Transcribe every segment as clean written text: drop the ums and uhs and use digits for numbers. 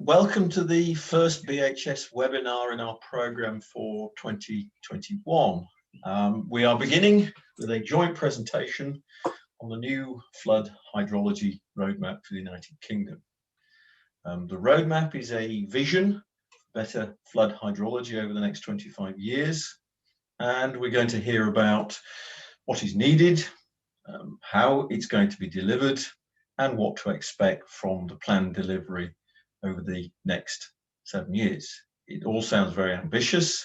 Welcome to the first BHS webinar in our programme for 2021. We are beginning with a joint presentation on the new flood hydrology roadmap for the United Kingdom. The roadmap is a vision for better flood hydrology over the next 25 years, and we're going to hear about what is needed, how it's going to be delivered, and what to expect from the planned delivery over the next 7 years. It all sounds very ambitious,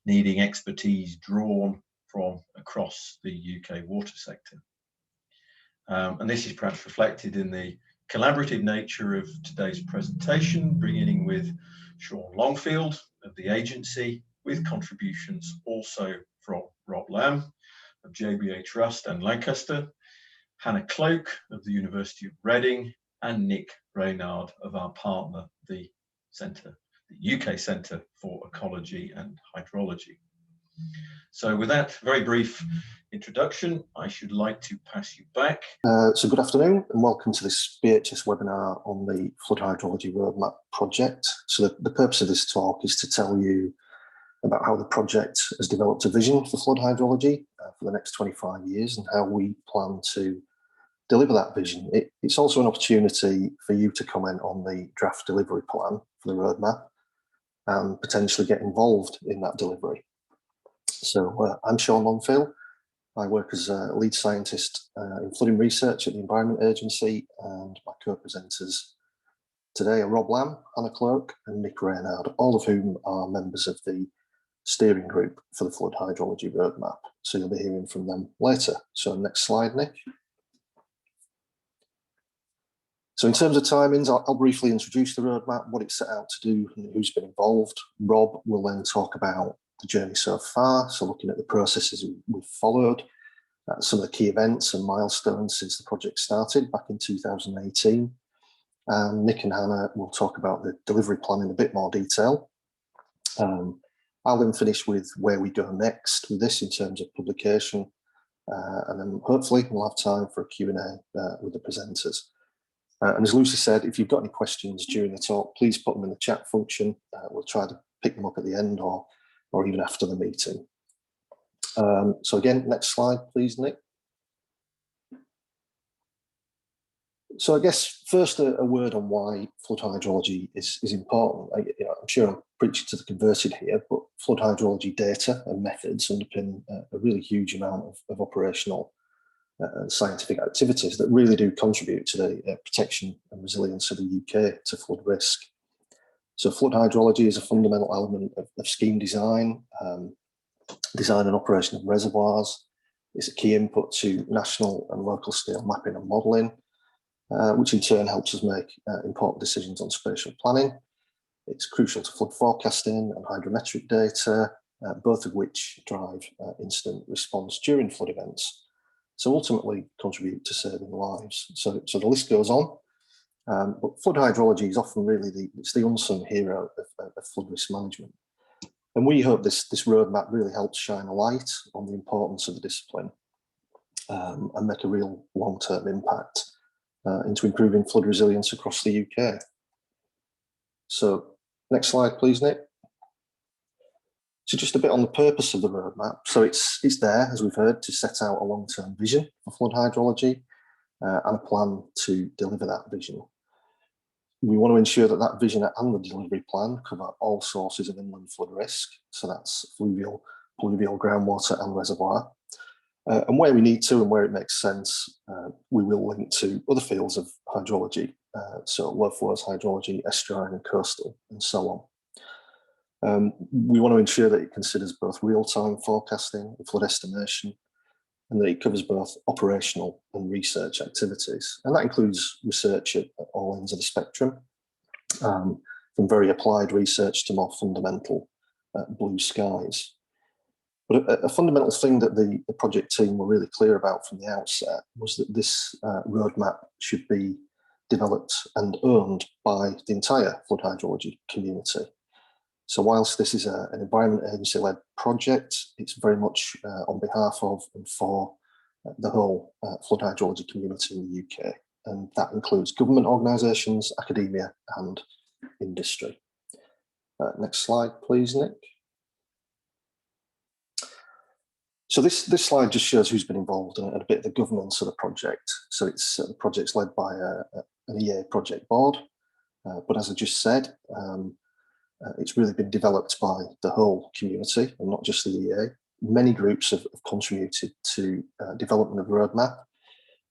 needing expertise drawn from across the UK water sector. And this is perhaps reflected in the collaborative nature of today's presentation, beginning with Sean Longfield of the agency, with contributions also from Rob Lamb of JBA Trust and Lancaster, Hannah Cloke of the University of Reading, and Nick Reynard of our partner, the UK Centre for Ecology and Hydrology. So with that very brief introduction, I should like to pass you back. So good afternoon and welcome to this BHS webinar on the Flood Hydrology Roadmap project. So the purpose of this talk is to tell you about how the project has developed a vision for flood hydrology for the next 25 years and how we plan to deliver that vision. It's also an opportunity for you to comment on the draft delivery plan for the roadmap and potentially get involved in that delivery. So I'm Sean Longfield. I work as a lead scientist in flooding research at the Environment Agency, and my co-presenters today are Rob Lamb, Hannah Cloke and Nick Reynard, all of whom are members of the steering group for the Flood Hydrology Roadmap. So you'll be hearing from them later. So next slide, Nick. So in terms of timings, I'll briefly introduce the roadmap, what it's set out to do and who's been involved. Rob will then talk about the journey so far, so looking at the processes we've followed, some of the key events and milestones since the project started back in 2018. And Nick and Hannah will talk about the delivery plan in a bit more detail. I'll then finish with where we go next with this in terms of publication, and then hopefully we'll have time for a Q&A with the presenters. And as Lucy said, if you've got any questions during the talk, please put them in the chat function. We'll try to pick them up at the end or even after the meeting. So again, next slide, please, Nick. So I guess first a word on why flood hydrology is important. I'm sure I'm preaching to the converted here, but flood hydrology data and methods underpin a really huge amount of operational scientific activities that really do contribute to the protection and resilience of the UK to flood risk. So flood hydrology is a fundamental element of scheme design, design and operation of reservoirs. It's a key input to national and local scale mapping and modelling, which in turn helps us make important decisions on spatial planning. It's crucial to flood forecasting and hydrometric data, both of which drive incident response during flood events. So ultimately contribute to saving lives. So the list goes on, but flood hydrology is often really the unsung hero of flood risk management. And we hope this roadmap really helps shine a light on the importance of the discipline and make a real long-term impact into improving flood resilience across the UK. So next slide, please, Nick. So just a bit on the purpose of the roadmap. So it's there, as we've heard, to set out a long-term vision for flood hydrology and a plan to deliver that vision. We want to ensure that that vision and the delivery plan cover all sources of inland flood risk. So that's fluvial, groundwater and reservoir. And where we need to and where it makes sense, we will link to other fields of hydrology. So low flows hydrology, estuarine and coastal, and so on. We want to ensure that it considers both real-time forecasting and flood estimation, and that it covers both operational and research activities. And that includes research at all ends of the spectrum, from very applied research to more fundamental blue skies. But a fundamental thing that the project team were really clear about from the outset was that this roadmap should be developed and owned by the entire flood hydrology community. So whilst this is an Environment Agency-led project, it's very much on behalf of and for the whole flood hydrology community in the UK. And that includes government organisations, academia and industry. Next slide, please, Nick. So this slide just shows who's been involved and a bit of the governance of the project. So it's the project's led by an EA project board, but as I just said, it's really been developed by the whole community and not just the EA. Many groups have contributed to development of the roadmap,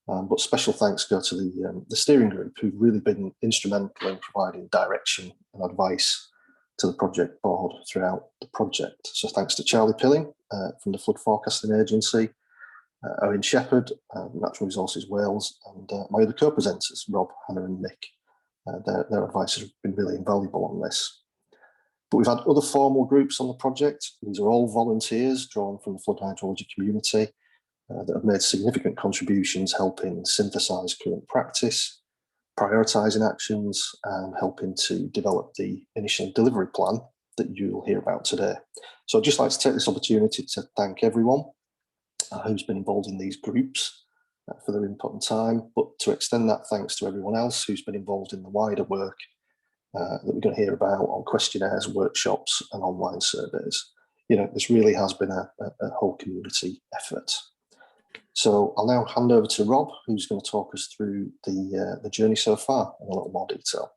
but special thanks go to the steering group, who've really been instrumental in providing direction and advice to the project board throughout the project. So thanks to Charlie Pilling from the Flood Forecasting Agency, Owen Shepherd, Natural Resources Wales, and my other co-presenters, Rob, Hannah and Nick. Their advice has been really invaluable on this. But we've had other formal groups on the project. These are all volunteers drawn from the flood hydrology community that have made significant contributions helping synthesise current practice, prioritising actions, and helping to develop the initial delivery plan that you'll hear about today. So I'd just like to take this opportunity to thank everyone who's been involved in these groups for their input and time, but to extend that thanks to everyone else who's been involved in the wider work that we're going to hear about on questionnaires, workshops and online surveys. You know, this really has been a whole community effort. So I'll now hand over to Rob, who's going to talk us through the journey so far in a little more detail.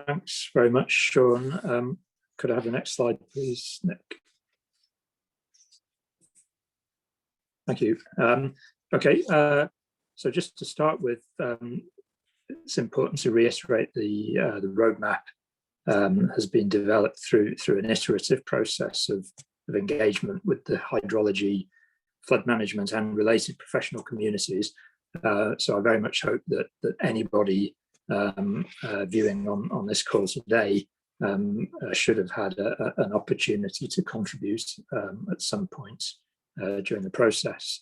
Thanks very much, Sean. Could I have the next slide, please, Nick? Thank you. Okay, so just to start with, it's important to reiterate the roadmap has been developed through an iterative process of engagement with the hydrology, flood management and related professional communities. So I very much hope that anybody viewing on this call today should have had an opportunity to contribute at some point during the process.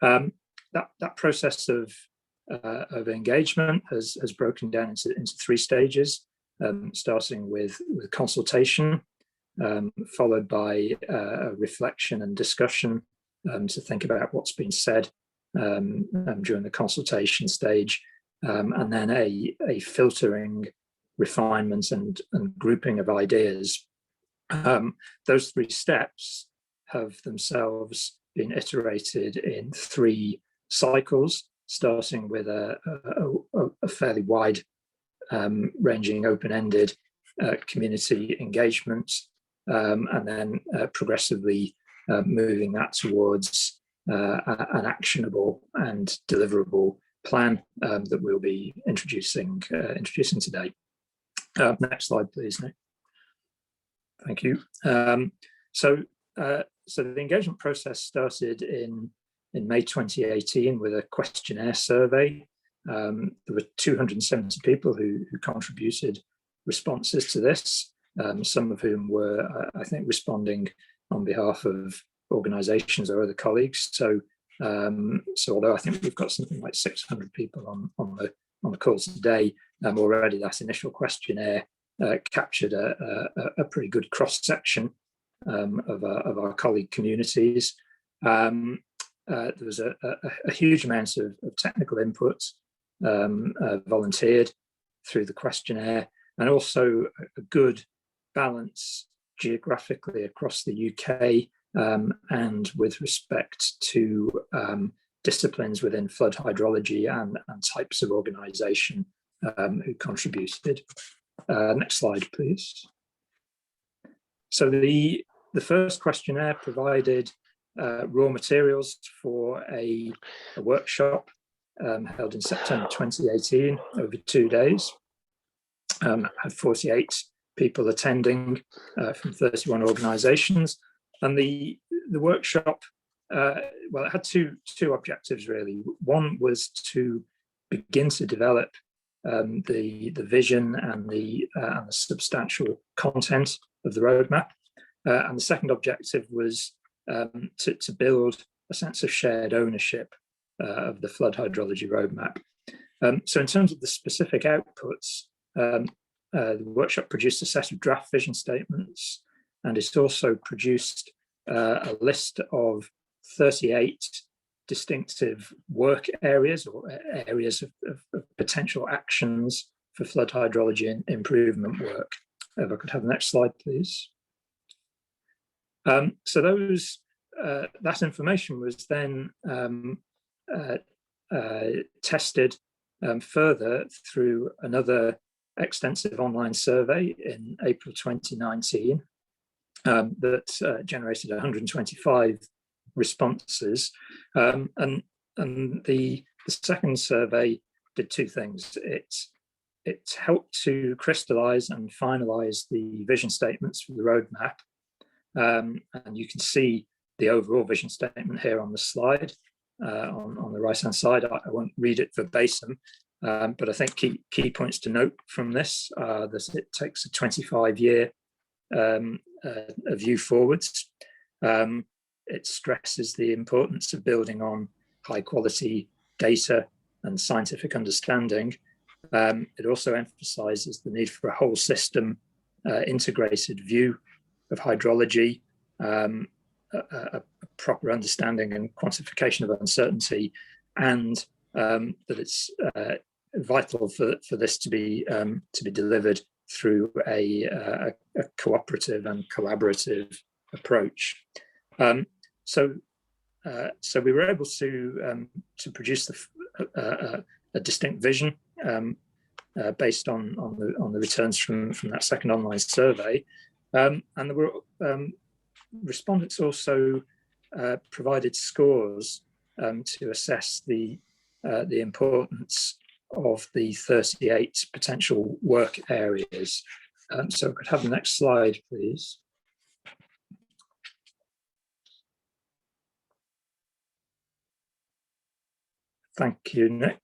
That process of engagement has broken down into three stages, starting with consultation, followed by reflection and discussion to think about what's been said during the consultation stage, and then a filtering, refinement and grouping of ideas. Those three steps have themselves been iterated in three cycles, starting with a fairly wide ranging open-ended community engagement, and then progressively moving that towards an actionable and deliverable plan that we'll be introducing today. Next slide, please, Nick. Thank you. So the engagement process started in May 2018 with a questionnaire survey. There were 270 people who contributed responses to this, some of whom were, I think, responding on behalf of organisations or other colleagues. So although I think we've got something like 600 people on the call today, already that initial questionnaire captured a pretty good cross-section of our colleague communities. There was a huge amount of technical input volunteered through the questionnaire, and also a good balance geographically across the UK and with respect to disciplines within flood hydrology and types of organisation who contributed. Next slide, please. So the first questionnaire provided raw materials for a workshop held in September 2018 over 2 days. Had 48 people attending from 31 organisations, and the workshop, well, it had two objectives really. One was to begin to develop the vision and the substantial content of the roadmap, and the second objective was to build a sense of shared ownership of the flood hydrology roadmap. So in terms of the specific outputs, the workshop produced a set of draft vision statements, and it also produced a list of 38 distinctive work areas or areas of potential actions for flood hydrology and improvement work. If I could have the next slide, please. So those that information was then tested further through another extensive online survey in April 2019 that generated 125 responses, and the second survey did two things. It helped to crystallize and finalize the vision statements for the roadmap, and you can see the overall vision statement here on the slide on the right hand side. I won't read it verbatim, but I think key points to note from this are that it takes a 25-year view forwards. It stresses the importance of building on high quality data and scientific understanding. It also emphasizes the need for a whole system integrated view of hydrology, a proper understanding and quantification of uncertainty, and that it's vital for this to be delivered through a cooperative and collaborative approach. So we were able to produce a distinct vision based on the returns from that second online survey, and there were respondents also provided scores to assess the importance of the 38 potential work areas. So we could have the next slide, please. Thank you, Nick.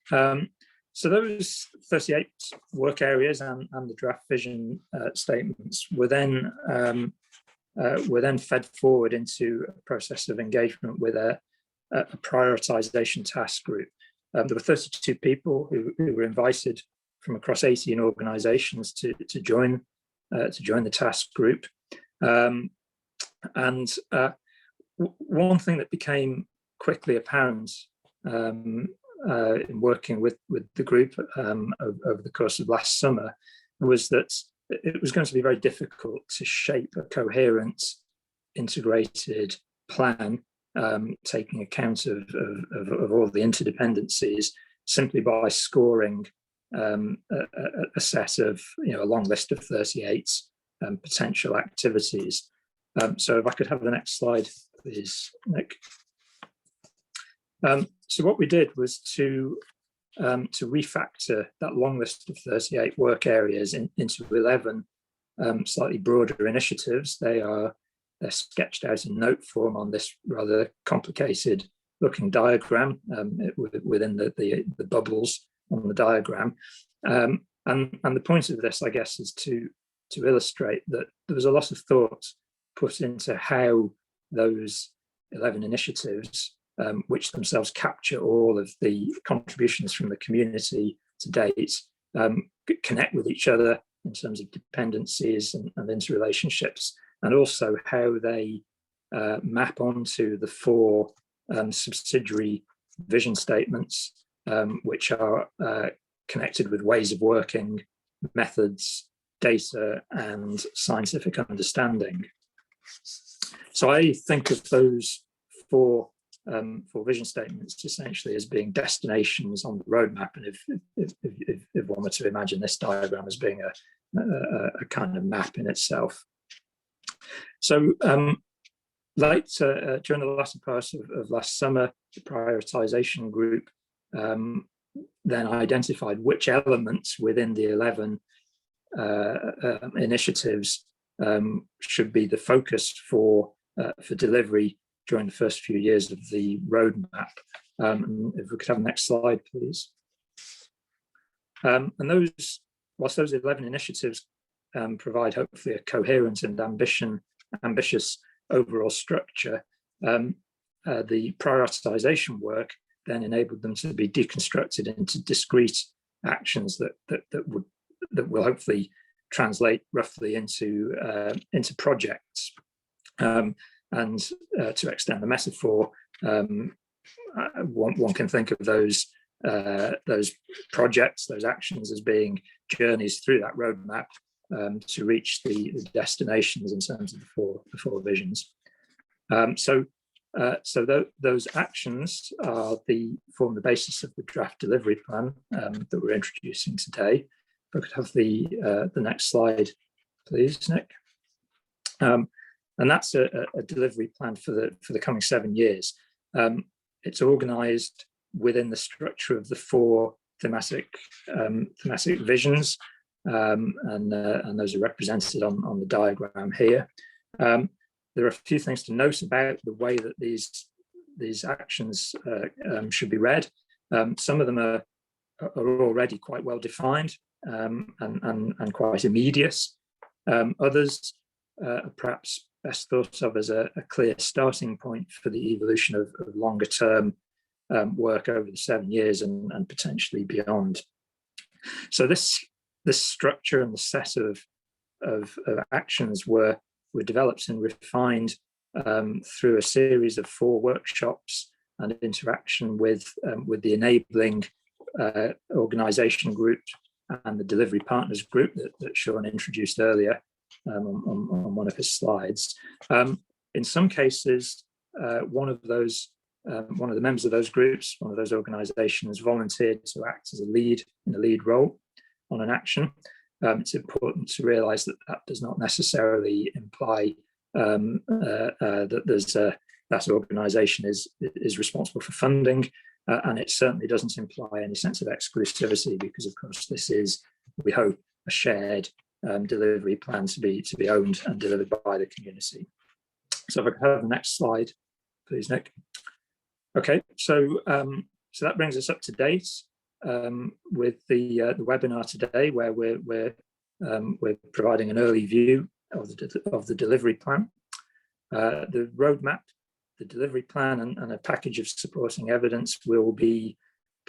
So those 38 work areas and the draft vision statements were then fed forward into a process of engagement with a prioritization task group. There were 32 people who were invited from across 18 organizations to join the task group. And one thing that became quickly apparent in working with the group over the course of last summer was that it was going to be very difficult to shape a coherent, integrated plan, taking account of all the interdependencies, simply by scoring a set of, a long list of 38 potential activities. So if I could have the next slide, please, Nick. So what we did was to refactor that long list of 38 work areas into 11 slightly broader initiatives. They're sketched out in note form on this rather complicated looking diagram within the bubbles on the diagram. And the point of this, I guess, is to illustrate that there was a lot of thought put into how those 11 initiatives, which themselves capture all of the contributions from the community to date, connect with each other in terms of dependencies and interrelationships, and also how they map onto the 4 subsidiary vision statements, which are connected with ways of working, methods, data, and scientific understanding. So I think of those 4 vision statements essentially as being destinations on the roadmap, and if one were to imagine this diagram as being a kind of map in itself. So during the latter part of last summer, the prioritization group then identified which elements within the 11 initiatives should be the focus for delivery during the first few years of the roadmap. If we could have the next slide, please. And whilst those 11 initiatives provide hopefully a coherent and ambitious overall structure, the prioritization work then enabled them to be deconstructed into discrete actions that will hopefully translate roughly into projects. And to extend the metaphor, one can think of those projects, those actions, as being journeys through that roadmap to reach the destinations in terms of the four visions. Those actions form the basis of the draft delivery plan that we're introducing today. If I could have the next slide, please, Nick. And that's a delivery plan for the coming 7 years. It's organised within the structure of the four thematic visions, and those are represented on the diagram here. There are a few things to note about the way that these actions should be read. Some of them are already quite well defined and quite immediate. Others are perhaps best thought of as a clear starting point for the evolution of longer term work over the 7 years and potentially beyond. So this structure and the set of actions were developed and refined through a series of 4 workshops and interaction with the enabling organisation group and the delivery partners group that Sean introduced earlier on one of his slides. In some cases, one of the members of those groups, one of those organisations, volunteered to act as a lead role on an action. It's important to realise that does not necessarily imply that that organisation is responsible for funding, and it certainly doesn't imply any sense of exclusivity, because of course this is, we hope, a shared delivery plan to be owned and delivered by the community. So if I could have the next slide, please, Nick. Okay, so that brings us up to date with the webinar today, where we're providing an early view of the delivery plan, the roadmap, the delivery plan, and a package of supporting evidence will be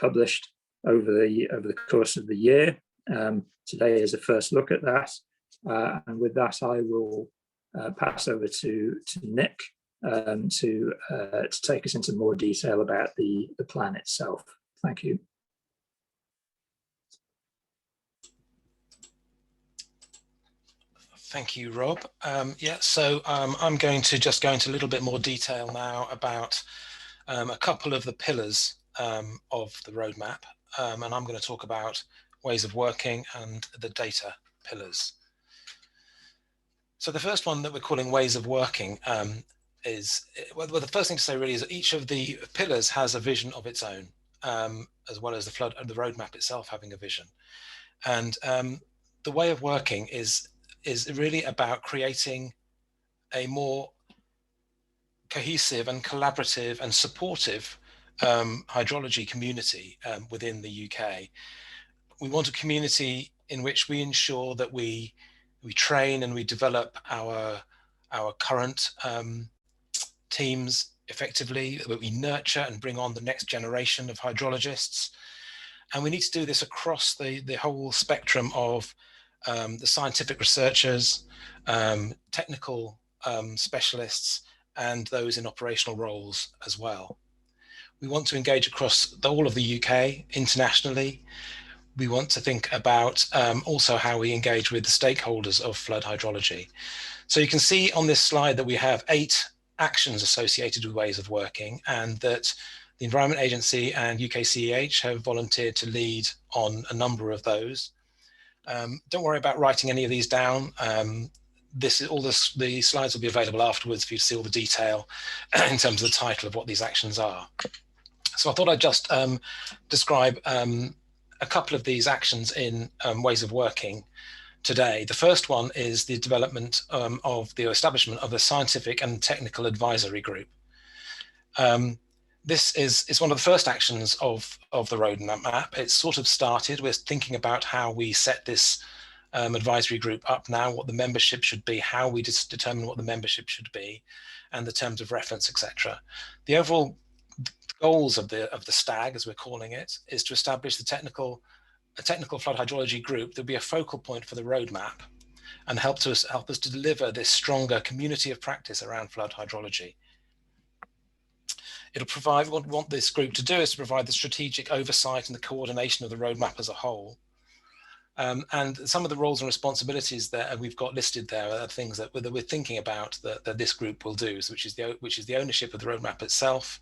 published over the course of the year. Today is a first look at that, and with that I will pass over to Nick to take us into more detail about the plan itself. Thank you. Thank you, Rob. So I'm going to just go into a little bit more detail now about a couple of the pillars of the roadmap, and I'm going to talk about ways of working and the data pillars. So the first one that we're calling ways of working is, well, the first thing to say really is that each of the pillars has a vision of its own, as well as the roadmap itself having a vision. And the way of working is really about creating a more cohesive and collaborative and supportive hydrology community within the UK. We want a community in which we ensure that we train and we develop our current teams effectively, that we nurture and bring on the next generation of hydrologists. And we need to do this across the whole spectrum of the scientific researchers, technical specialists, and those in operational roles as well. We want to engage across all of the UK, internationally. We want to think about also how we engage with the stakeholders of flood hydrology. So you can see on this slide that we have 8 actions associated with ways of working, and that the Environment Agency and UKCEH have volunteered to lead on a number of those. Don't worry about writing any of these down. The slides will be available afterwards for you to see all the detail in terms of the title of what these actions are. So I thought I'd just describe a couple of these actions in ways of working today. The first one is the development of the establishment of the Scientific and Technical Advisory Group. This is one of the first actions of the roadmap. It's sort of started with thinking about how we set this advisory group up now, what the membership should be, how we determine what the membership should be, and the terms of reference, etc. The overall goals of the STAG, as we're calling it, is to establish a technical flood hydrology group that will be a focal point for the roadmap and help us to deliver this stronger community of practice around flood hydrology. It'll provide, what we want this group to do is to provide the strategic oversight and the coordination of the roadmap as a whole. And some of the roles and responsibilities that we've got listed there are things that we're thinking about that this group will do, which is the ownership of the roadmap itself,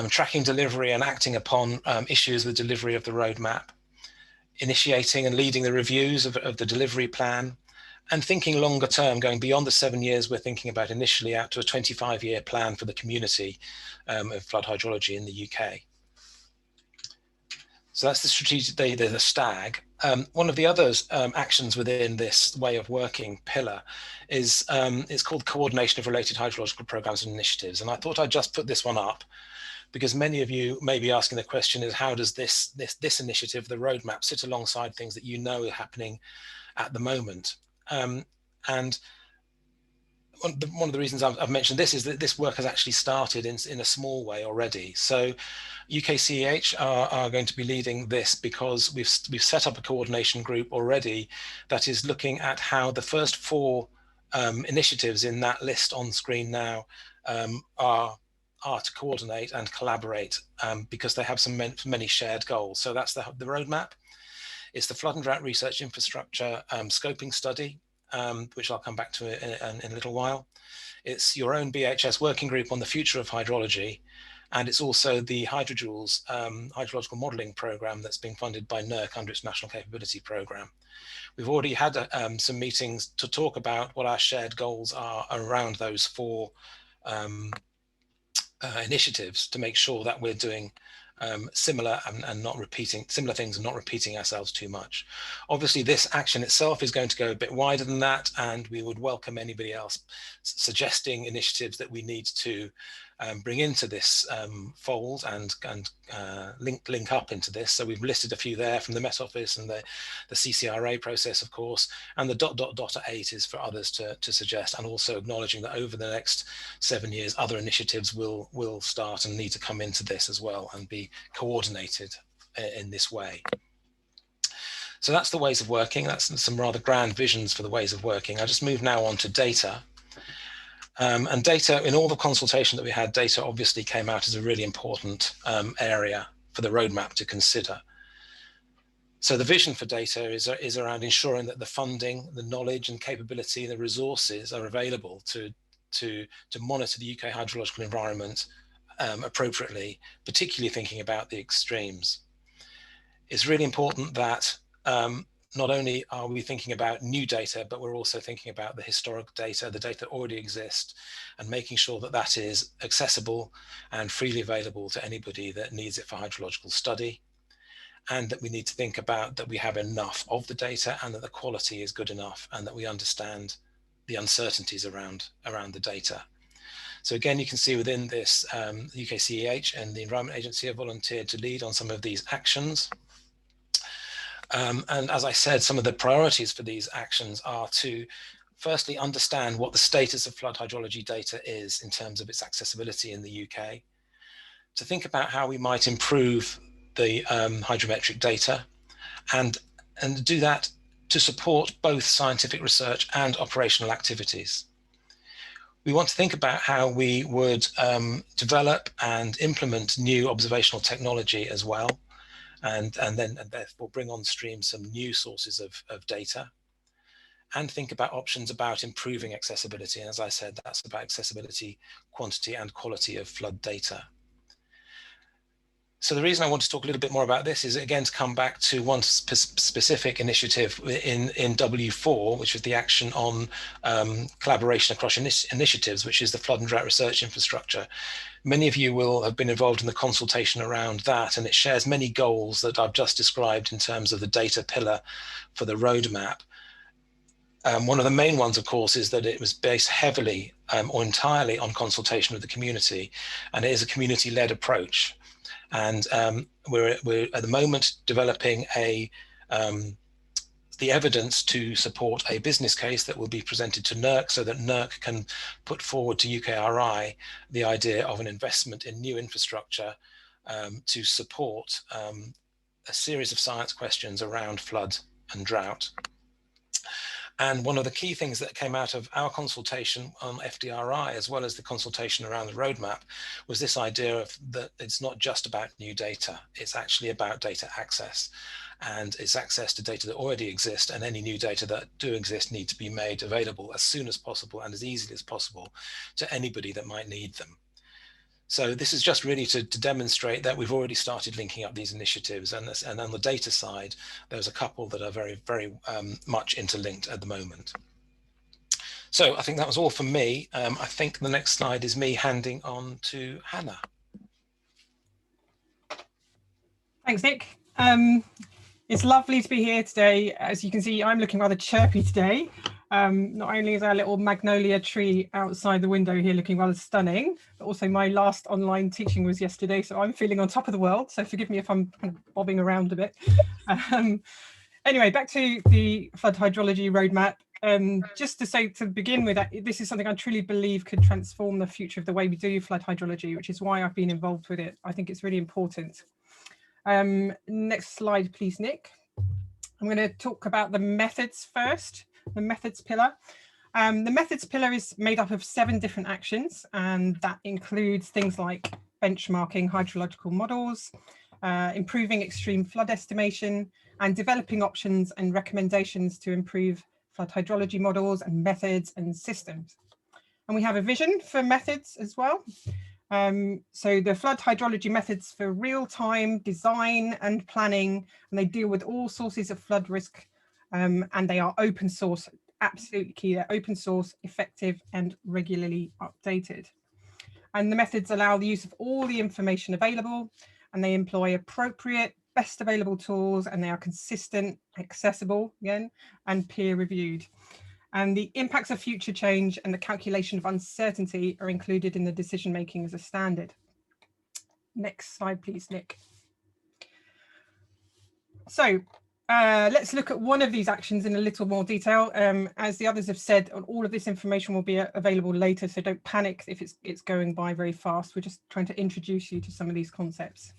tracking delivery and acting upon issues with delivery of the roadmap, initiating and leading the reviews of the delivery plan, and thinking longer term, going beyond the 7 years we're thinking about initially, out to a 25-year plan for the community of flood hydrology in the UK. So that's the strategic, the STAG. One of the other actions within this way of working pillar is it's called Coordination of Related Hydrological Programs and Initiatives. And I thought I'd just put this one up because many of you may be asking the question is, how does this initiative, the roadmap, sit alongside things that you know are happening at the moment? And one of the reasons I've mentioned this is that this work has actually started in a small way already. So UKCEH are going to be leading this because we've set up a coordination group already that is looking at how the first 4 initiatives in that list on screen now are to coordinate and collaborate because they have many shared goals. So that's the roadmap. It's the flood and drought research infrastructure scoping study, which I'll come back to in a little while. It's your own BHS working group on the future of hydrology. And it's also the Hydrojewels hydrological modelling programme that's being funded by NERC under its National Capability Programme. We've already had some meetings to talk about what our shared goals are around those 4 initiatives to make sure that we're doing similar and not repeating similar things and not repeating ourselves too much. Obviously, this action itself is going to go a bit wider than that, and we would welcome anybody else suggesting initiatives that we need to bring into this fold and link up into this. So we've listed a few there from the Met Office and the CCRA process, of course, and the ... 8 is for others to suggest, and also acknowledging that over the next 7 years, other initiatives will start and need to come into this as well and be coordinated in this way. So that's the ways of working. That's some rather grand visions for the ways of working. I'll just move now on to data. And data, in all the consultation that we had, data obviously came out as a really important area for the roadmap to consider. So the vision for data is around ensuring that the funding, the knowledge and capability, the resources are available to monitor the UK hydrological environment appropriately, particularly thinking about the extremes. It's really important that not only are we thinking about new data, but we're also thinking about the historic data, the data that already exists, and making sure that that is accessible and freely available to anybody that needs it for hydrological study. And that we need to think about that we have enough of the data and that the quality is good enough and that we understand the uncertainties around the data. So again, you can see within this, UKCEH and the Environment Agency have volunteered to lead on some of these actions. And as I said, some of the priorities for these actions are to firstly understand what the status of flood hydrology data is in terms of its accessibility in the UK, to think about how we might improve the hydrometric data and do that to support both scientific research and operational activities. We want to think about how we would develop and implement new observational technology as well, and therefore bring on stream some new sources of data, and think about options about improving accessibility. And as I said, that's about accessibility, quantity and quality of flood data. So the reason I want to talk a little bit more about this is, again, to come back to one specific initiative in W4, which is the action on collaboration across initiatives, which is the flood and drought research infrastructure. Many of you will have been involved in the consultation around that, and it shares many goals that I've just described in terms of the data pillar for the roadmap. One of the main ones, of course, is that it was based heavily or entirely on consultation with the community, and it is a community-led approach. And we're at the moment developing the evidence to support a business case that will be presented to NERC so that NERC can put forward to UKRI the idea of an investment in new infrastructure to support a series of science questions around flood and drought. And one of the key things that came out of our consultation on FDRI, as well as the consultation around the roadmap, was this idea of that it's not just about new data, it's actually about data access. And it's access to data that already exist, and any new data that do exist need to be made available as soon as possible and as easily as possible to anybody that might need them. So this is just really to demonstrate that we've already started linking up these initiatives, and on the data side, there's a couple that are very, very much interlinked at the moment. So I think that was all from me. I think the next slide is me handing on to Hannah. Thanks, Nick. It's lovely to be here today. As you can see, I'm looking rather chirpy today. Not only is our little magnolia tree outside the window here looking rather stunning, but also my last online teaching was yesterday, so I'm feeling on top of the world. So forgive me if I'm kind of bobbing around a bit. Anyway, back to the flood hydrology roadmap. Just to say, to begin with, this is something I truly believe could transform the future of the way we do flood hydrology, which is why I've been involved with it. I think it's really important. Next slide, please, Nick. I'm going to talk about the methods first, the methods pillar. The methods pillar is made up of 7 different actions, and that includes things like benchmarking hydrological models, improving extreme flood estimation, and developing options and recommendations to improve flood hydrology models and methods and systems. And we have a vision for methods as well. So the flood hydrology methods for real-time design and planning, and they deal with all sources of flood risk, and they are open source, absolutely key. They're open source, effective, and regularly updated. And the methods allow the use of all the information available, and they employ appropriate, best available tools, and they are consistent, accessible, again, and peer-reviewed. And the impacts of future change and the calculation of uncertainty are included in the decision making as a standard. Next slide, please, Nick. So let's look at one of these actions in a little more detail. As the others have said, all of this information will be available later, so don't panic if it's going by very fast. We're just trying to introduce you to some of these concepts.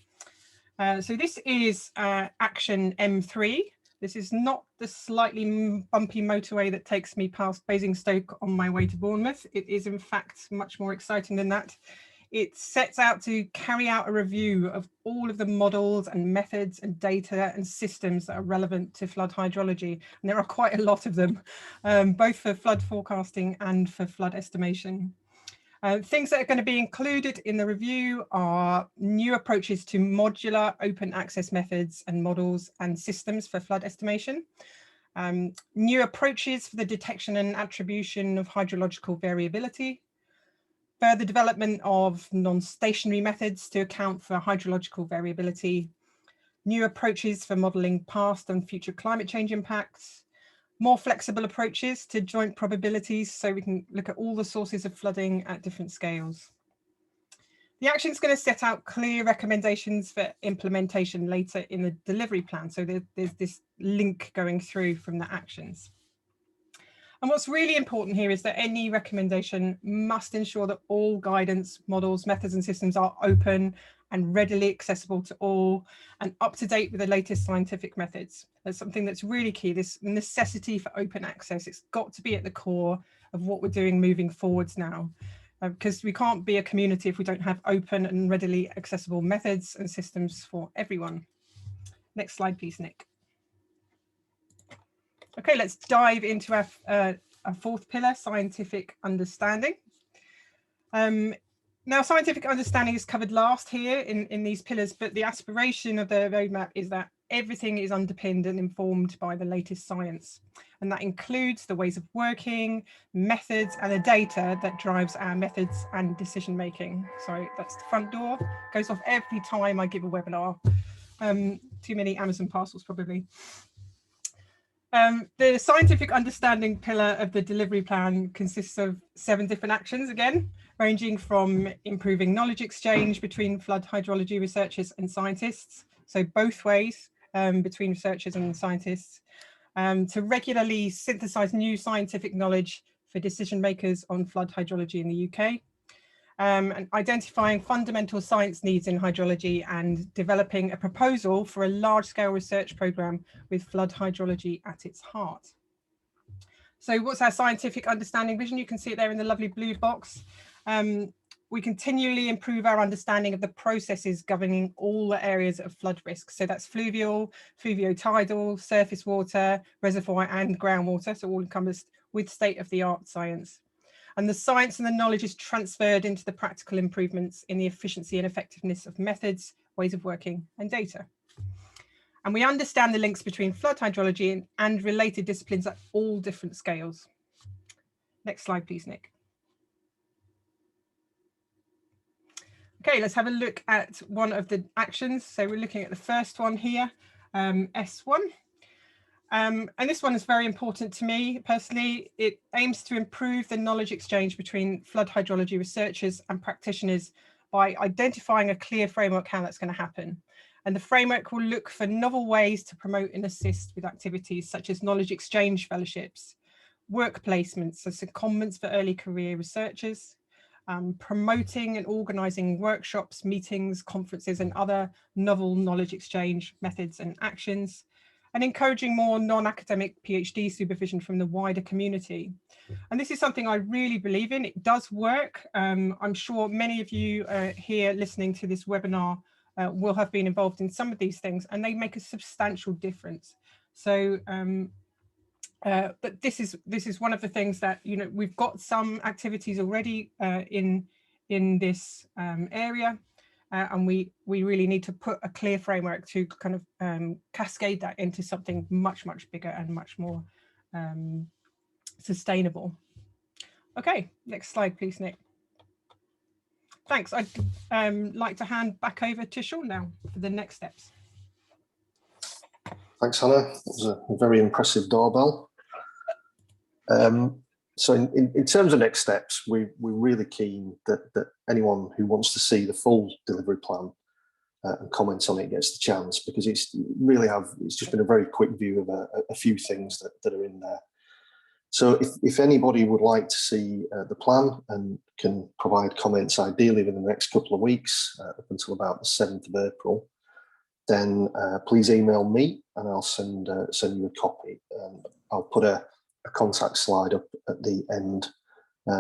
So this is action M3. This is not the slightly bumpy motorway that takes me past Basingstoke on my way to Bournemouth. It is in fact much more exciting than that. It sets out to carry out a review of all of the models and methods and data and systems that are relevant to flood hydrology. And there are quite a lot of them, both for flood forecasting and for flood estimation. Things that are going to be included in the review are new approaches to modular open access methods and models and systems for flood estimation, new approaches for the detection and attribution of hydrological variability, further development of non-stationary methods to account for hydrological variability, new approaches for modelling past and future climate change impacts, more flexible approaches to joint probabilities so we can look at all the sources of flooding at different scales. The action is going to set out clear recommendations for implementation later in the delivery plan. So there's this link going through from the actions. And what's really important here is that any recommendation must ensure that all guidance, models, methods and systems are open and readily accessible to all and up to date with the latest scientific methods. That's something that's really key, this necessity for open access. It's got to be at the core of what we're doing moving forwards now, because we can't be a community if we don't have open and readily accessible methods and systems for everyone. Next slide, please, Nick. Okay, let's dive into our 4th pillar, scientific understanding. Now, scientific understanding is covered last here in these pillars, but the aspiration of the roadmap is that everything is underpinned and informed by the latest science. And that includes the ways of working, methods, and the data that drives our methods and decision making. Sorry, that's the front door. Goes off every time I give a webinar. Too many Amazon parcels, probably. The scientific understanding pillar of the delivery plan consists of 7 different actions, again, ranging from improving knowledge exchange between flood hydrology researchers and scientists, so both ways between researchers and scientists, to regularly synthesize new scientific knowledge for decision makers on flood hydrology in the UK, and identifying fundamental science needs in hydrology and developing a proposal for a large-scale research programme with flood hydrology at its heart. So what's our scientific understanding vision? You can see it there in the lovely blue box. We continually improve our understanding of the processes governing all the areas of flood risk. So that's fluvial, fluvio-tidal, surface water, reservoir and groundwater, so all encompassed with state-of-the-art science. And the science and the knowledge is transferred into the practical improvements in the efficiency and effectiveness of methods, ways of working and data. And we understand the links between flood hydrology and related disciplines at all different scales. Next slide, please, Nick. Okay, let's have a look at one of the actions. So we're looking at the first one here, S1. And this one is very important to me personally. It aims to improve the knowledge exchange between flood hydrology researchers and practitioners by identifying a clear framework how that's going to happen. And the framework will look for novel ways to promote and assist with activities such as knowledge exchange fellowships, work placements, so secondments for early career researchers, promoting and organising workshops, meetings, conferences and other novel knowledge exchange methods and actions, and encouraging more non-academic PhD supervision from the wider community. And this is something I really believe in. It does work. I'm sure many of you here listening to this webinar will have been involved in some of these things, and they make a substantial difference. So but this is one of the things that, you know, we've got some activities already in this area, and we really need to put a clear framework to kind of cascade that into something much bigger and much more sustainable. Okay, next slide, please, Nick. Thanks. I'd like to hand back over to Sean now for the next steps. Thanks, Hannah. That was a very impressive doorbell. So in terms of next steps, we're really keen that anyone who wants to see the full delivery plan and comment on it gets the chance, because it's just been a very quick view of a few things that are in there. So if anybody would like to see the plan and can provide comments ideally within the next couple of weeks, up until about the 7th of April, then please email me and I'll send you a copy. I'll put a contact slide up at the end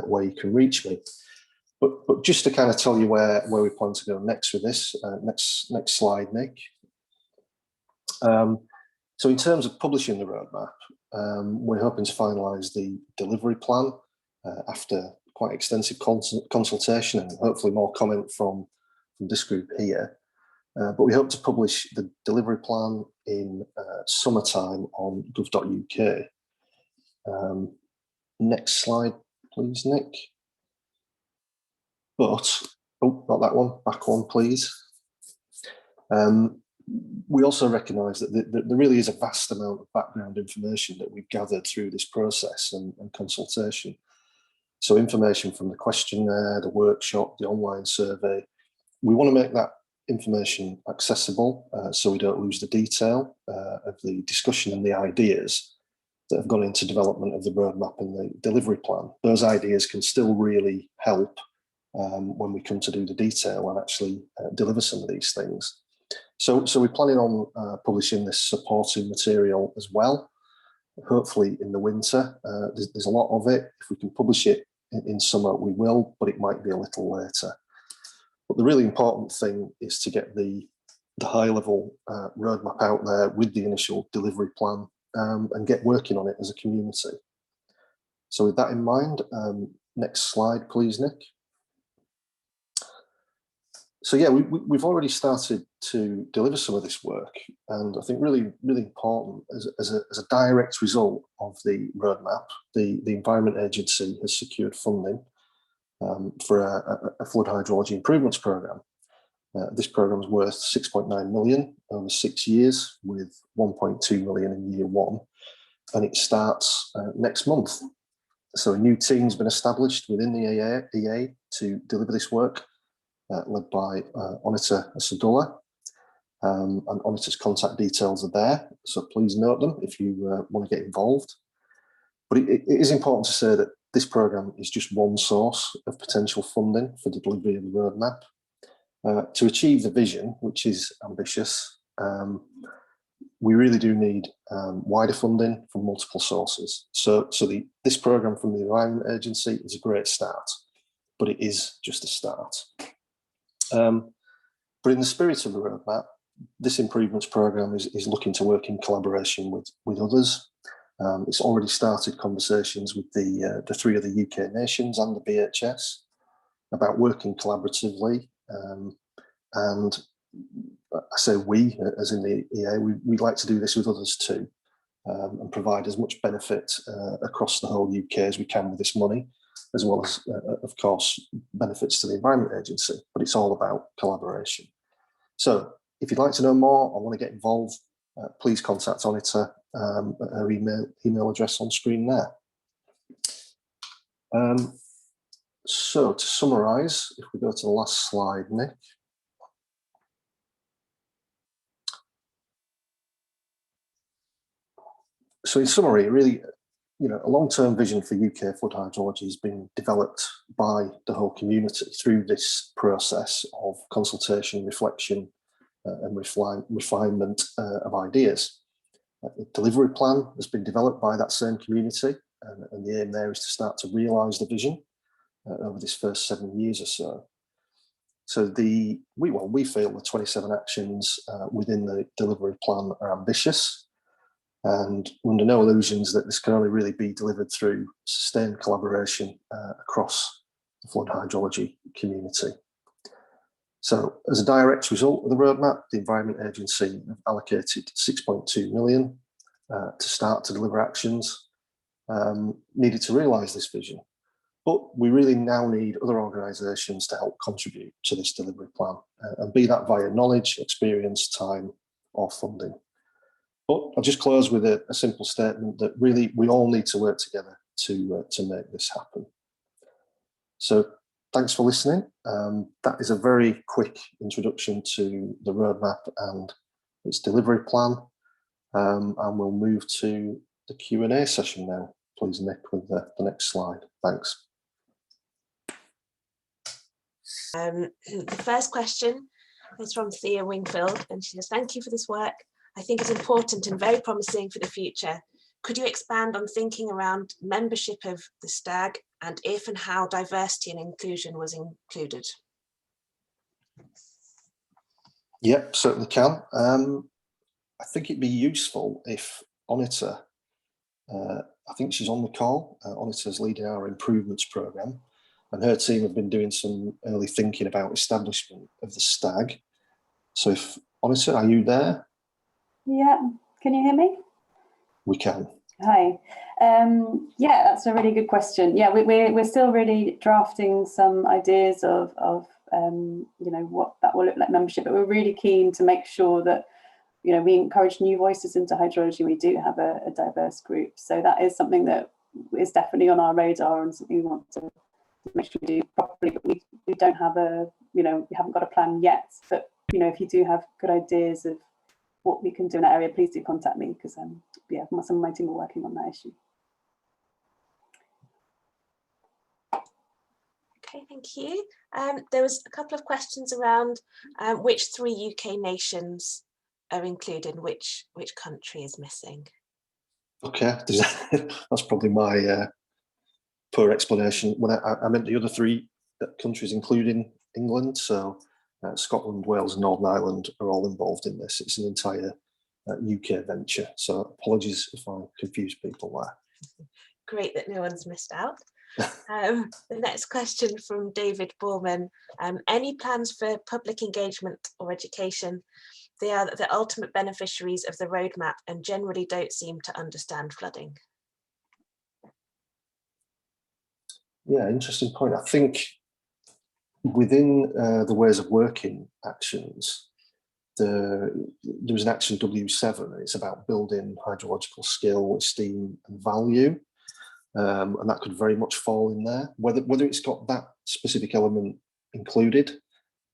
where you can reach me. But just to kind of tell you where we plan to go next with this, next slide, Nick. So in terms of publishing the roadmap, we're hoping to finalise the delivery plan after quite extensive consultation and hopefully more comment from this group here. But we hope to publish the delivery plan in summertime on gov.uk. Next slide, please, Nick. But, oh, not that one, back one, please. We also recognise that there really is a vast amount of background information that we've gathered through this process and consultation. So information from the questionnaire, the workshop, the online survey. We want to make that information accessible so we don't lose the detail of the discussion and the ideas that have gone into development of the roadmap and the delivery plan. Those ideas can still really help when we come to do the detail and actually deliver some of these things. So we're planning on publishing this supporting material as well, hopefully in the winter. There's a lot of it. If we can publish it in summer, we will, but it might be a little later. But the really important thing is to get the high-level roadmap out there with the initial delivery plan and get working on it as a community. So with that in mind, next slide, please, Nick. So yeah, we've already started to deliver some of this work, and I think really important as a direct result of the roadmap, the Environment Agency has secured funding for a flood hydrology improvements programme. This programme is worth 6.9 million over 6 years, with 1.2 million in year one, and it starts next month. So a new team's been established within the EA to deliver this work, led by Auditor Asadullah, and Auditor's contact details are there, so please note them if you want to get involved. But it is important to say that this programme is just one source of potential funding for the delivery of the roadmap. To achieve the vision, which is ambitious, we really do need wider funding from multiple sources. So this programme from the Environment Agency is a great start, but it is just a start. But in the spirit of the roadmap, this improvements programme is looking to work in collaboration with others. It's already started conversations with the 3 other UK nations and the BHS about working collaboratively. And I say we, as in the EA, we'd like to do this with others too, and provide as much benefit across the whole UK as we can with this money, as well as, of course, benefits to the Environment Agency, but it's all about collaboration. So if you'd like to know more or want to get involved, please contact Anita at her email address on screen there. So to summarise, if we go to the last slide, Nick. So in summary, really, a long-term vision for UK flood hydrology has been developed by the whole community through this process of consultation, reflection, and refinement of ideas. The delivery plan has been developed by that same community, and the aim there is to start to realise the vision over this first 7 years or so. So we feel the 27 actions within the delivery plan are ambitious, and under no illusions that this can only really be delivered through sustained collaboration across the flood hydrology community. So as a direct result of the roadmap, the Environment Agency have allocated 6.2 million to start to deliver actions needed to realise this vision. But we really now need other organisations to help contribute to this delivery plan, and be that via knowledge, experience, time, or funding. But I'll just close with a simple statement that really we all need to work together to make this happen. So thanks for listening. That is a very quick introduction to the roadmap and its delivery plan. And we'll move to the Q&A session now. Please, Nick, with the next slide. Thanks. The first question is from Thea Wingfield, and she says, thank you for this work. I think it's important and very promising for the future. Could you expand on thinking around membership of the STAG, and if and how diversity and inclusion was included? Yep, certainly can. I think it'd be useful if Anita, I think she's on the call, Anita's leading our improvements programme, and her team have been doing some early thinking about establishment of the STAG. So if Anita, are you there? Yeah, can you hear me? We can. Hi. Yeah, that's a really good question. Yeah, we're still really drafting some ideas of what that will look like membership, but we're really keen to make sure that we encourage new voices into hydrology. We do have a diverse group, so that is something that is definitely on our radar and something we want to make sure we do properly. But we don't have we haven't got a plan yet. But if you do have good ideas of what we can do in that area, please do contact me, because some of my team are working on that issue. Okay, thank you. There was a couple of questions around which 3 UK nations are included, which country is missing. Okay, that's probably my poor explanation. When I meant the other 3 countries, including England, so Scotland, Wales, and Northern Ireland are all involved in this. It's an entire UK venture, so apologies if I confuse people there. Great that no one's missed out. The next question from David Borman. Any plans for public engagement or education? They are the ultimate beneficiaries of the roadmap and generally don't seem to understand flooding. Yeah, interesting point. I think within the ways of working actions, there was an action W7. It's about building hydrological skill, esteem, and value, and that could very much fall in there. Whether it's got that specific element included,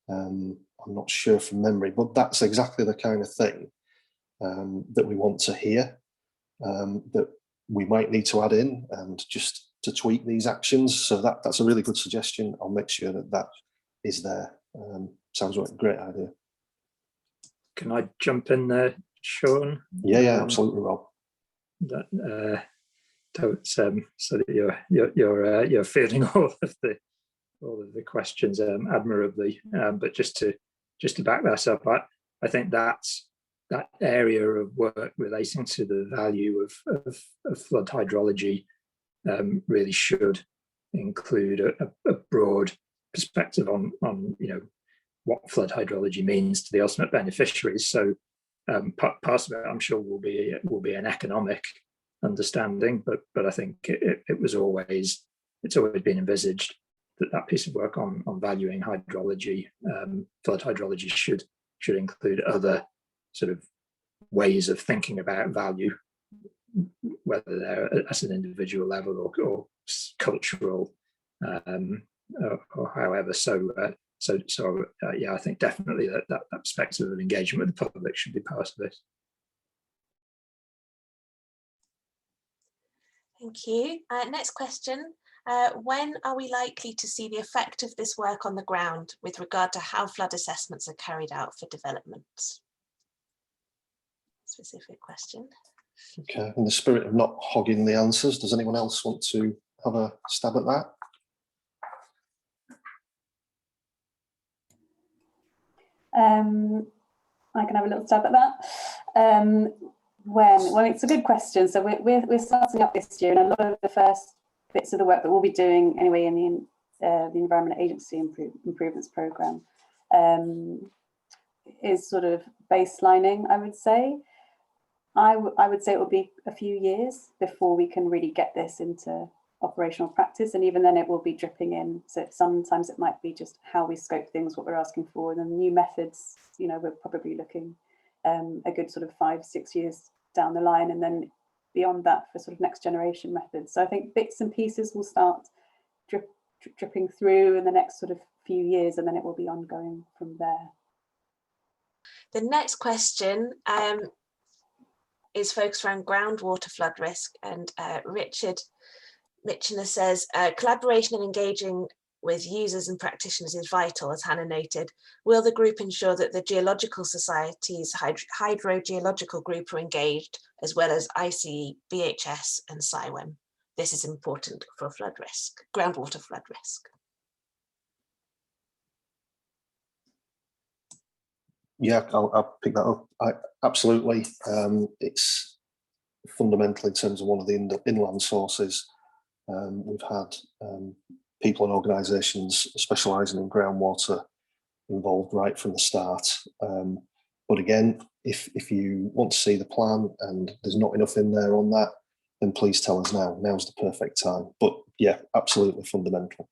I'm not sure from memory, but that's exactly the kind of thing that we want to hear, that we might need to add in and just to tweak these actions. So that's a really good suggestion. I'll make sure that is there. Sounds like a great idea. Can I jump in there, Sean? Yeah, absolutely, Rob. That, so that you're fielding all of the questions admirably. But just to back that up, I think that area of work relating to the value of flood hydrology really should include a broad perspective on what flood hydrology means to the ultimate beneficiaries. So part of it, I'm sure, will be an economic understanding, but I think it's always been envisaged that piece of work on valuing hydrology, flood hydrology, should include other sort of ways of thinking about value, whether they're at an individual level or cultural, or however. So yeah, I think definitely that perspective of engagement with the public should be part of it. Thank you. Next question. When are we likely to see the effect of this work on the ground with regard to how flood assessments are carried out for development? Specific question. Okay, in the spirit of not hogging the answers, does anyone else want to have a stab at that? I can have a little stab at that. Well, it's a good question. So we're starting up this year, and a lot of the first bits of the work that we'll be doing anyway in the Environment Agency Improvements Programme is sort of baselining, I would say. I would say it will be a few years before we can really get this into operational practice, and even then it will be dripping in. So sometimes it might be just how we scope things, what we're asking for, and then new methods, we're probably looking a good sort of 5-6 years down the line, and then beyond that for sort of next generation methods. So I think bits and pieces will start dripping through in the next sort of few years, and then it will be ongoing from there. The next question is focused around groundwater flood risk, and Richard Mitchener says, collaboration and engaging with users and practitioners is vital, as Hannah noted. Will the group ensure that the Geological Society's Hydrogeological group are engaged, as well as ICE, BHS and SIWEM? This is important for flood risk, groundwater flood risk. Yeah, I'll pick that up. Absolutely. It's fundamental in terms of one of the inland sources. We've had people and organisations specialising in groundwater involved right from the start. But again, if you want to see the plan and there's not enough in there on that, then please tell us now. Now's the perfect time. But yeah, absolutely fundamental.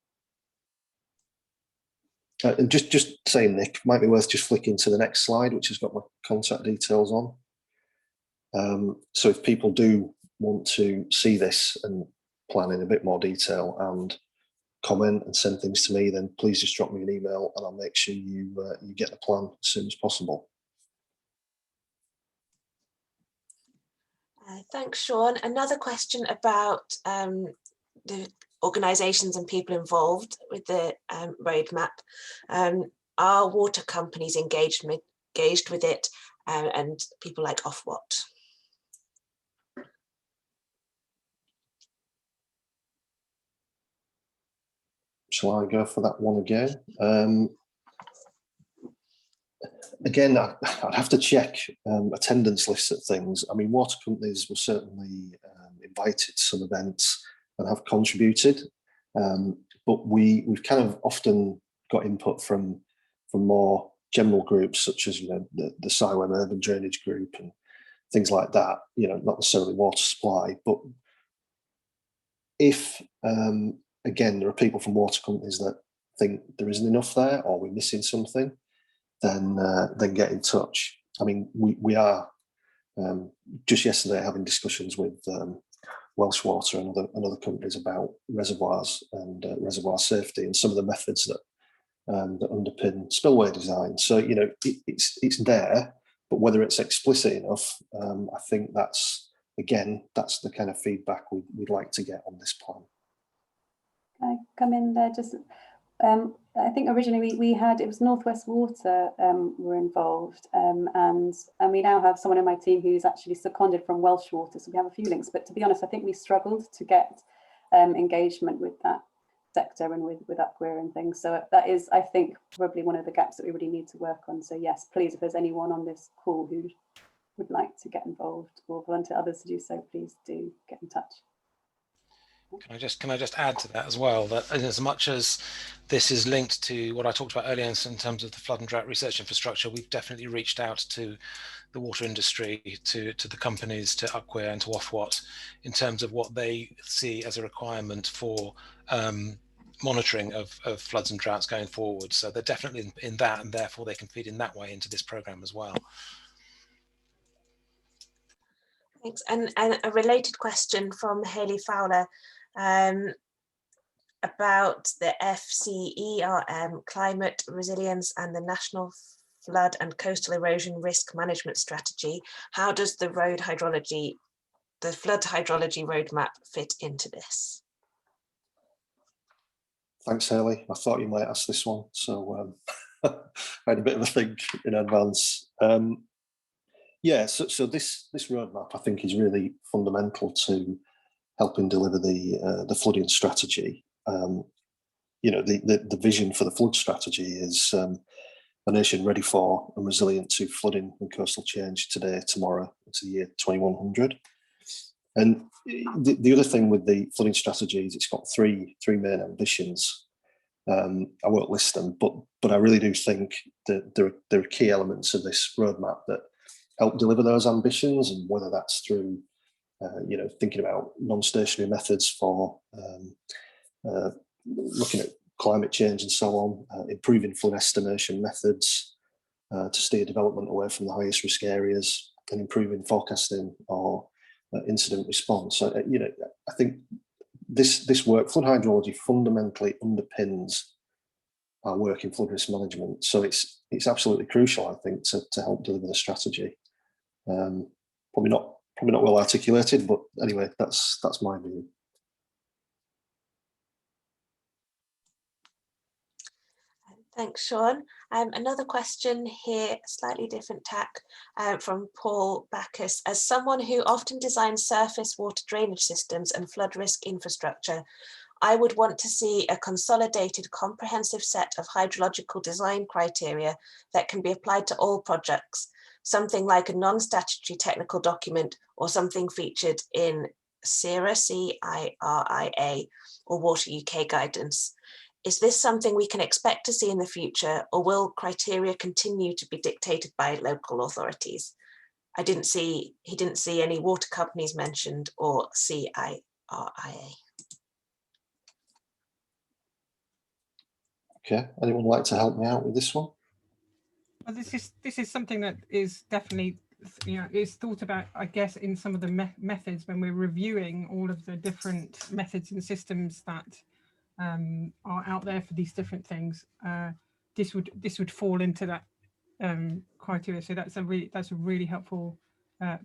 And just saying, Nick, might be worth just flicking to the next slide, which has got my contact details on. So if people do want to see this and plan in a bit more detail and comment and send things to me, then please just drop me an email and I'll make sure you get the plan as soon as possible. Thanks, Sean. Another question about the organisations and people involved with the roadmap. Are water companies engaged with it, and people like Ofwat? Shall I go for that one again? Again, I'd have to check attendance lists at things. I mean, water companies were certainly invited to some events and have contributed, but we've kind of often got input from more general groups such as the SIWEM Urban Drainage Group and things like that. Not necessarily water supply, but if again there are people from water companies that think there isn't enough there or we're missing something, then get in touch. I mean, we are just yesterday having discussions with Welsh Water and other companies about reservoirs and reservoir safety and some of the methods that underpin spillway design. So it's there, but whether it's explicit enough, I think that's the kind of feedback we'd like to get on this plan. Can I come in there? Just I think originally we had, it was Northwest Water were involved, and we now have someone in my team who's actually seconded from Welsh Water, so we have a few links. But to be honest, I think we struggled to get engagement with that sector and with Aqua and things. So that is, I think, probably one of the gaps that we really need to work on. So yes, please, if there's anyone on this call who would like to get involved or volunteer others to do so, please do get in touch. Can I just add to that as well, that as much as this is linked to what I talked about earlier in terms of the flood and drought research infrastructure, we've definitely reached out to the water industry, to the companies, to Aqua and to Ofwat, in terms of what they see as a requirement for monitoring of floods and droughts going forward. So they're definitely in that, and therefore they can feed in that way into this program as well. Thanks. And a related question from Hayley Fowler about the FCERM, climate resilience and the National Flood and Coastal Erosion Risk Management Strategy. How does the flood hydrology roadmap fit into this? Thanks, Hayley. I thought you might ask this one, so I had a bit of a think in advance. Yeah, so this roadmap, I think, is really fundamental to helping deliver the flooding strategy. You know, the vision for the flood strategy is a nation ready for and resilient to flooding and coastal change today, tomorrow, to the year 2100. And the other thing with the flooding strategy is it's got three main ambitions. I won't list them, but I really do think that there are key elements of this roadmap that help deliver those ambitions, and whether that's through you know, thinking about non-stationary methods for looking at climate change and so on, improving flood estimation methods to steer development away from the highest risk areas, and improving forecasting or incident response. So, you know, I think this work, flood hydrology, fundamentally underpins our work in flood risk management. So it's absolutely crucial, I think, to help deliver the strategy. Probably not well articulated, but anyway, that's my view. Thanks, Sean. Another question here, slightly different tack, from Paul Bacchus. As someone who often designs surface water drainage systems and flood risk infrastructure, I would want to see a consolidated, comprehensive set of hydrological design criteria that can be applied to all projects, something like a non-statutory technical document or something featured in CIRA, C-I-R-I-A, or Water UK guidance. Is this something we can expect to see in the future, or will criteria continue to be dictated by local authorities? He didn't see any water companies mentioned or CIRIA. Okay, anyone like to help me out with this one? Well, this is something that is definitely, you know, is thought about, I guess, in some of the methods when we're reviewing all of the different methods and systems that are out there for these different things. This would fall into that criteria. So that's a really helpful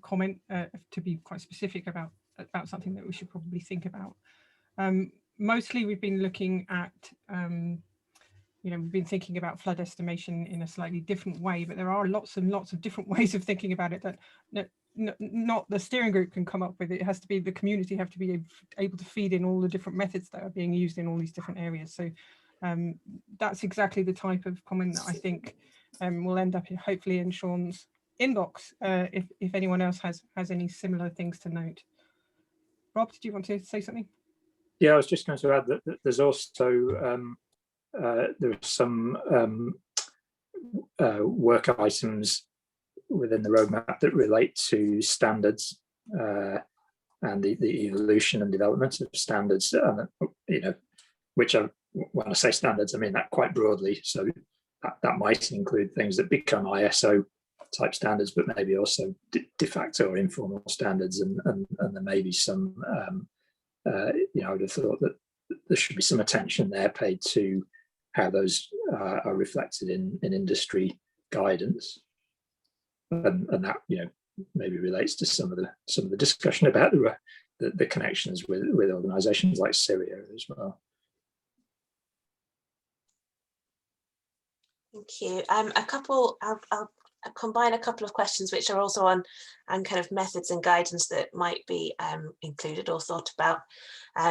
comment to be quite specific about something that we should probably think about. Mostly we've been looking at you know, we've been thinking about flood estimation in a slightly different way, but there are lots and lots of different ways of thinking about it that not the steering group can come up with. It has to be the community have to be able to feed in all the different methods that are being used in all these different areas. So that's exactly the type of comment that I think will end up hopefully in Sean's inbox if anyone else has any similar things to note. Rob, did you want to say something? Yeah, I was just going to add that there's also there are some work items within the roadmap that relate to standards and the evolution and development of standards. You know, which are, when I say standards, I mean that quite broadly. So that might include things that become ISO type standards, but maybe also de facto or informal standards, and there may be some. You know, I would have thought that there should be some attention there paid to how those are reflected in industry guidance, and that, you know, maybe relates to some of the discussion about the connections with organisations like CIRIA as well. Thank you. I'll combine a couple of questions which are also on kind of methods and guidance that might be included or thought about.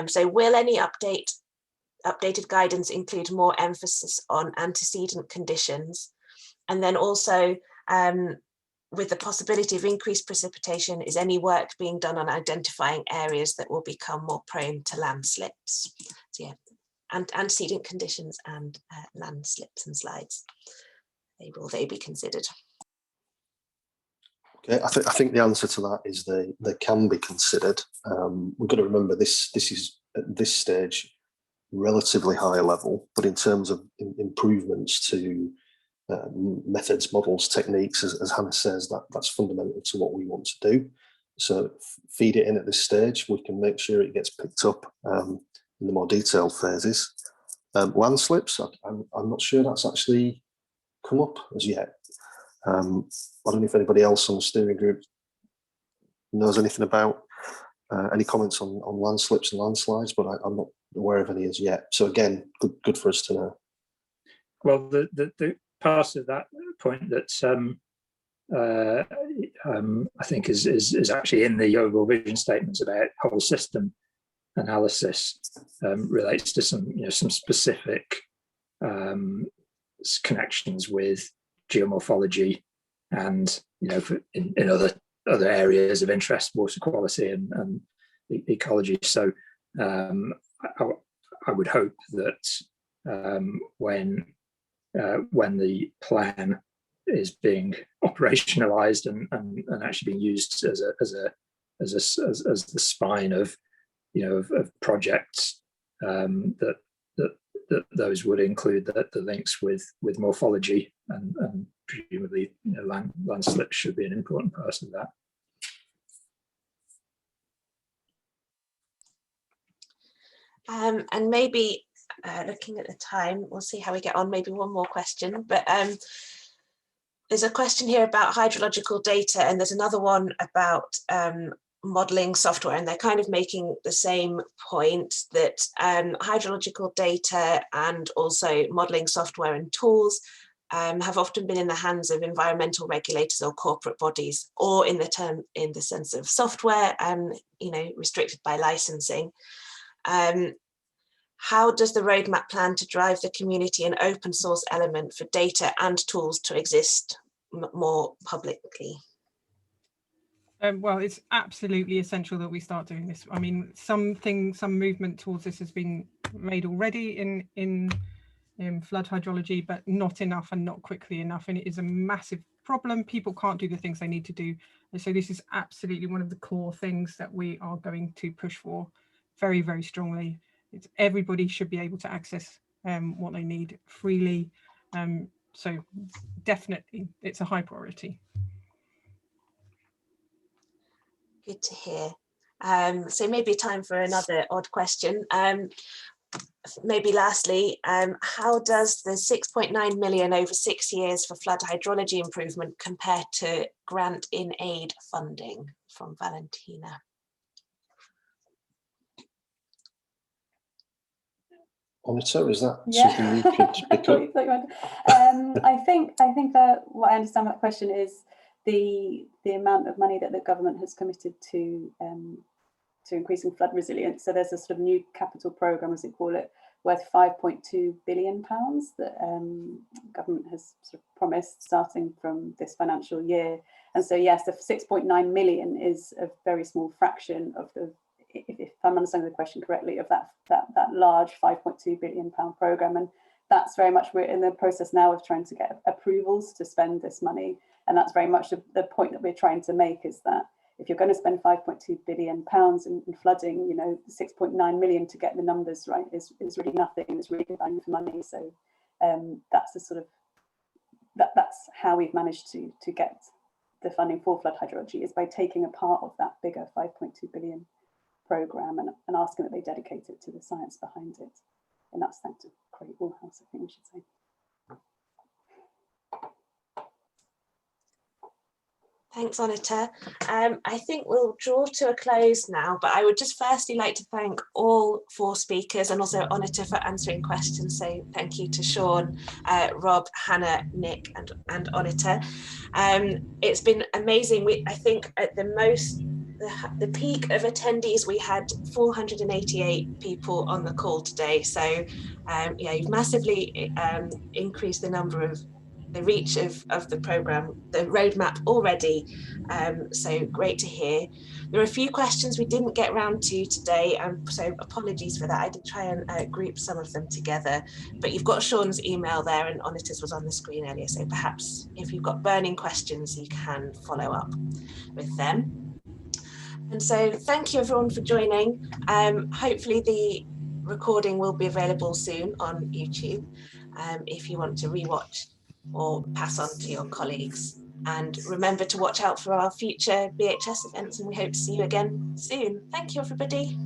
So will any updated guidance include more emphasis on antecedent conditions? And then also, with the possibility of increased precipitation, is any work being done on identifying areas that will become more prone to landslips? So yeah, and antecedent conditions and landslips and slides. Will they be considered? Okay, I think the answer to that is they can be considered. We've got to remember this is at this stage relatively high level, but in terms of improvements to methods, models, techniques, as Hannah says, that's fundamental to what we want to do. So feed it in at this stage. We can make sure it gets picked up in the more detailed phases. Landslips, I'm not sure that's actually come up as yet. I don't know if anybody else on the steering group knows anything about any comments on landslips and landslides, but I'm not aware of any as yet. So again, good for us to know. Well, the part of that point that I think is actually in the overall vision statements about whole system analysis relates to some specific connections with geomorphology and in other areas of interest, water quality and ecology. So I would hope that when the plan is being operationalized and actually being used as the spine of projects, that those would include the links with morphology and presumably landslips should be an important part of that. And maybe looking at the time, we'll see how we get on. Maybe one more question, but there's a question here about hydrological data, and there's another one about modeling software, and they're kind of making the same point that hydrological data and also modeling software and tools have often been in the hands of environmental regulators or corporate bodies, or in the sense of software, restricted by licensing. How does the roadmap plan to drive the community and open source element for data and tools to exist more publicly? Well, it's absolutely essential that we start doing this. I mean, some movement towards this has been made already in flood hydrology, but not enough and not quickly enough. And it is a massive problem. People can't do the things they need to do. And so this is absolutely one of the core things that we are going to push for very, very strongly. Everybody should be able to access what they need freely. So definitely, it's a high priority. Good to hear. So maybe time for another odd question. Maybe lastly, how does the 6.9 million over 6 years for flood hydrology improvement compare to grant in aid funding? From Valentina. Anita, is that something you could pick up? I think that what I understand that question is the amount of money that the government has committed to increasing flood resilience. So there's a sort of new capital programme, as they call it, worth £5.2 billion that government has sort of promised starting from this financial year. And so yes, the 6.9 million is a very small fraction of the, if I'm understanding the question correctly, of that large £5.2 billion programme. And that's very much, we're in the process now of trying to get approvals to spend this money. And that's very much the point that we're trying to make, is that if you're going to spend £5.2 billion in flooding, 6.9 million to get the numbers right is really nothing. It's really good value for money. So that's the sort of, that's how we've managed to get the funding for flood hydrology, is by taking a part of that bigger 5.2 billion programme and asking that they dedicate it to the science behind it. And that's thanks to Craig Woolhouse, I think we should say. Thanks, Anita. I think we'll draw to a close now, but I would just firstly like to thank all 4 speakers and also Anita for answering questions. So thank you to Sean, Rob, Hannah, Nick and Anita. It's been amazing. I think at the peak of attendees, we had 488 people on the call today. So yeah, you've massively increased the reach of the programme, the roadmap already, so great to hear. There are a few questions we didn't get round to today, so apologies for that. I did try and group some of them together, but you've got Sean's email there and Anita's was on the screen earlier, so perhaps if you've got burning questions, you can follow up with them. And so thank you everyone for joining. Hopefully the recording will be available soon on YouTube if you want to rewatch or pass on to your colleagues. And remember to watch out for our future BHS events, and we hope to see you again soon. Thank you, everybody.